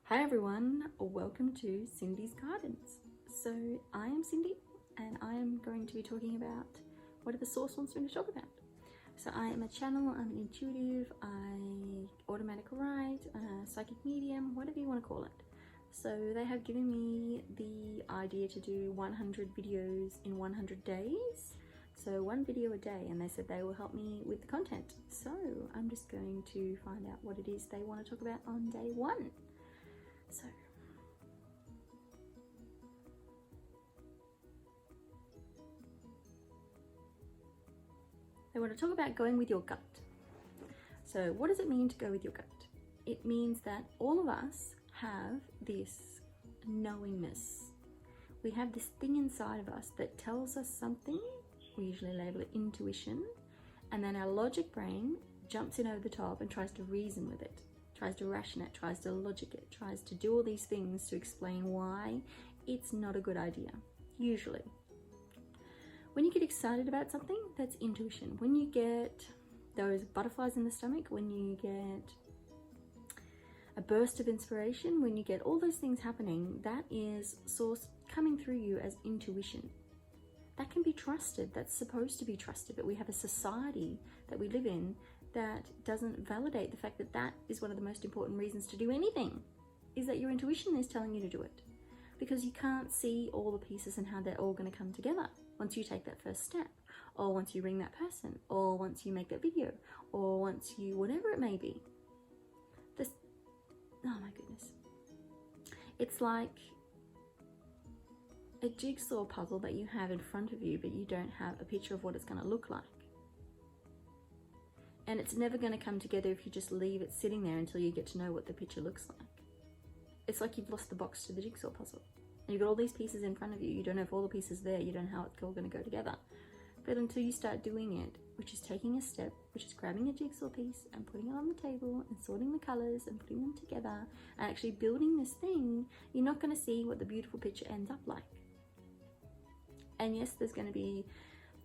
Hi everyone, welcome to Cindy's Gardens. So I am Cindy and I am going to be talking about whatever source wants me to talk about. So I am a channel, I'm an intuitive, I automatic write, a psychic medium, whatever you want to call it. So they have given me the idea to do 100 videos in 100 days. So one video a day, and they said they will help me with the content. So I'm just going to find out what it is they want to talk about on day one. So they want to talk about going with your gut. So what does it mean to go with your gut? It means that all of us have this knowingness. We have this thing inside of us that tells us something. We usually label it intuition, and then our logic brain jumps in over the top and tries to reason with it, tries to ration it, tries to logic it, tries to do all these things to explain why it's not a good idea, usually. When you get excited about something, that's intuition. When you get those butterflies in the stomach, when you get a burst of inspiration, when you get all those things happening, that is source coming through you as intuition. That can be trusted, that's supposed to be trusted, but we have a society that we live in that doesn't validate the fact that that is one of the most important reasons to do anything, is that your intuition is telling you to do it. Because you can't see all the pieces and how they're all going to come together once you take that first step, or once you ring that person, or once you make that video, or once you, whatever it may be. This, oh my goodness. It's like a jigsaw puzzle that you have in front of you, but you don't have a picture of what it's going to look like. And it's never going to come together if you just leave it sitting there until you get to know what the picture looks like. It's like you've lost the box to the jigsaw puzzle. And you've got all these pieces in front of you. You don't know if all the pieces there. You don't know how it's all going to go together. But until you start doing it, which is taking a step, which is grabbing a jigsaw piece and putting it on the table and sorting the colors and putting them together and actually building this thing, you're not going to see what the beautiful picture ends up like. And yes, there's going to be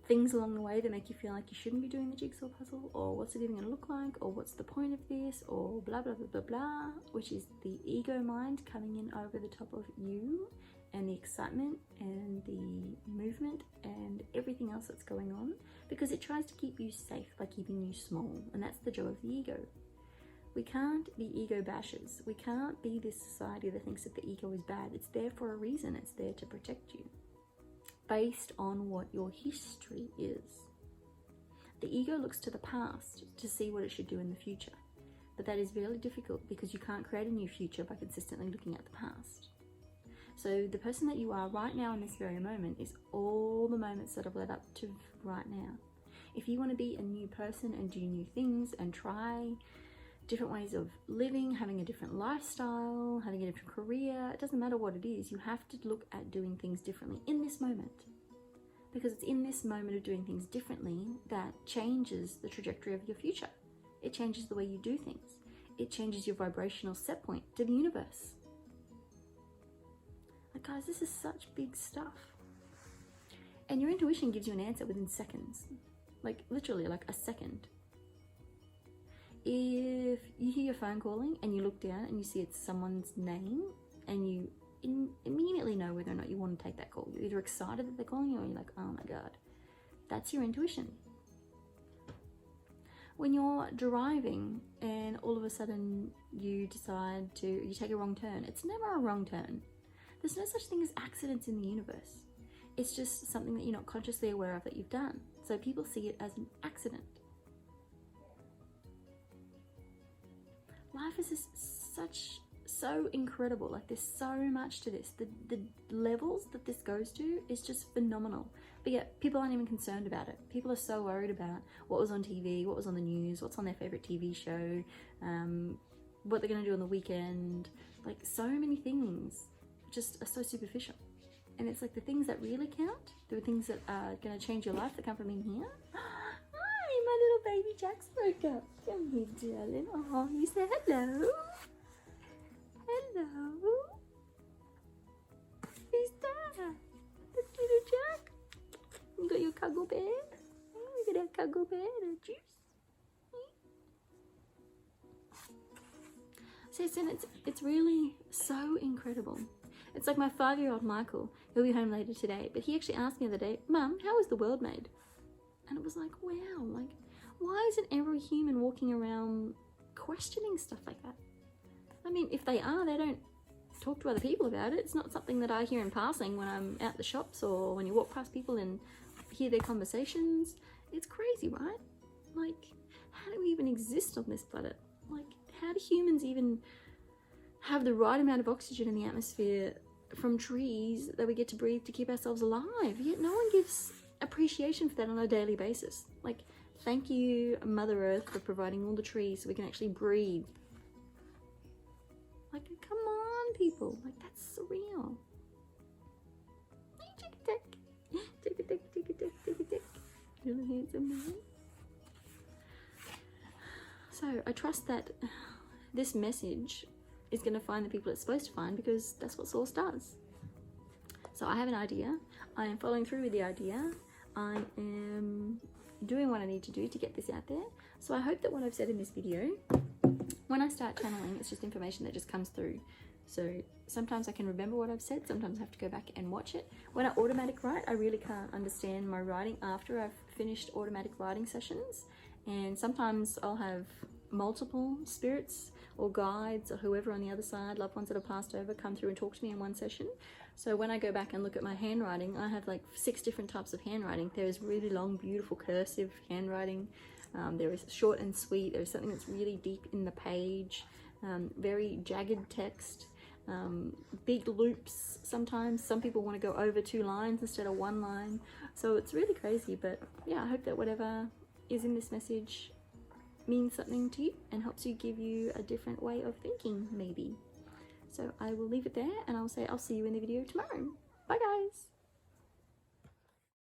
things along the way that make you feel like you shouldn't be doing the jigsaw puzzle, or what's it even going to look like, or what's the point of this, or blah blah blah blah blah, which is the ego mind coming in over the top of you and the excitement and the movement and everything else that's going on, because it tries to keep you safe by keeping you small, and that's the job of the ego. We can't be ego bashers. We can't be this society that thinks that the ego is bad. It's there for a reason. It's there to protect you, based on what your history is. The ego looks to the past to see what it should do in the future, but that is really difficult because you can't create a new future by consistently looking at the past. So the person that you are right now in this very moment is all the moments that have led up to right now. If you want to be a new person and do new things and try different ways of living, having a different lifestyle, having a different career, it doesn't matter what it is, you have to look at doing things differently in this moment. Because it's in this moment of doing things differently that changes the trajectory of your future. It changes the way you do things. It changes your vibrational set point to the universe. Like, guys, this is such big stuff. And your intuition gives you an answer within seconds. Like, literally, like a second. If you hear your phone calling and you look down and you see it's someone's name, and you immediately know whether or not you want to take that call. You're either excited that they're calling you, or you're like, oh my God. That's your intuition. When you're driving and all of a sudden you decide to, you take a wrong turn, it's never a wrong turn. There's no such thing as accidents in the universe. It's just something that you're not consciously aware of that you've done. So people see it as an accident. Life is just so incredible. Like, there's so much to this. The levels that this goes to is just phenomenal. But yet people aren't even concerned about it. People are so worried about what was on TV, what was on the news, what's on their favorite TV show, what they're going to do on the weekend. Like, so many things just are so superficial. And it's like the things that really count, the things that are going to change your life that come from in here. Hi, my little baby Jack's woke up. Come here, darling. Oh, you say hello. Hello. Who's that? That's little Jack. You got your cuddle bear? Oh, you got a cuddle bear, don't you? says, and it's really so incredible. It's like my 5-year-old Michael, he'll be home later today, but he actually asked me the other day, Mum, how was the world made? And it was like, wow, like, why isn't every human walking around questioning stuff like that? I mean, if they are, they don't talk to other people about it. It's not something that I hear in passing when I'm out the shops or when you walk past people and hear their conversations. It's crazy, right? Like, how do we even exist on this planet? Like, how do humans even have the right amount of oxygen in the atmosphere from trees that we get to breathe to keep ourselves alive? Yet no one gives appreciation for that on a daily basis. Like, thank you, Mother Earth, for providing all the trees so we can actually breathe. Like, come on, people. Like, that's surreal. Tick, tick, tick, tick, tick, tick, tick, tick, tick. Little handsome man. So I trust that this message is going to find the people it's supposed to find, because that's what Source does. So I have an idea. I am following through with the idea. I am doing what I need to do to get this out there. So I hope that what I've said in this video, when I start channeling, it's just information that just comes through. So sometimes I can remember what I've said, sometimes I have to go back and watch it. When I automatic write, I really can't understand my writing after I've finished automatic writing sessions. And sometimes I'll have multiple spirits or guides or whoever on the other side, loved ones that have passed over, come through and talk to me in one session. So when I go back and look at my handwriting, I have like 6 different types of handwriting. There is really long, beautiful cursive handwriting. There is short and sweet. There is something that's really deep in the page, very jagged text, big loops sometimes. Some people want to go over 2 lines instead of 1 line. So it's really crazy, but yeah, I hope that whatever is in this message means something to you and helps you, give you a different way of thinking, maybe. So I will leave it there, and I'll say I'll see you in the video tomorrow. Bye guys.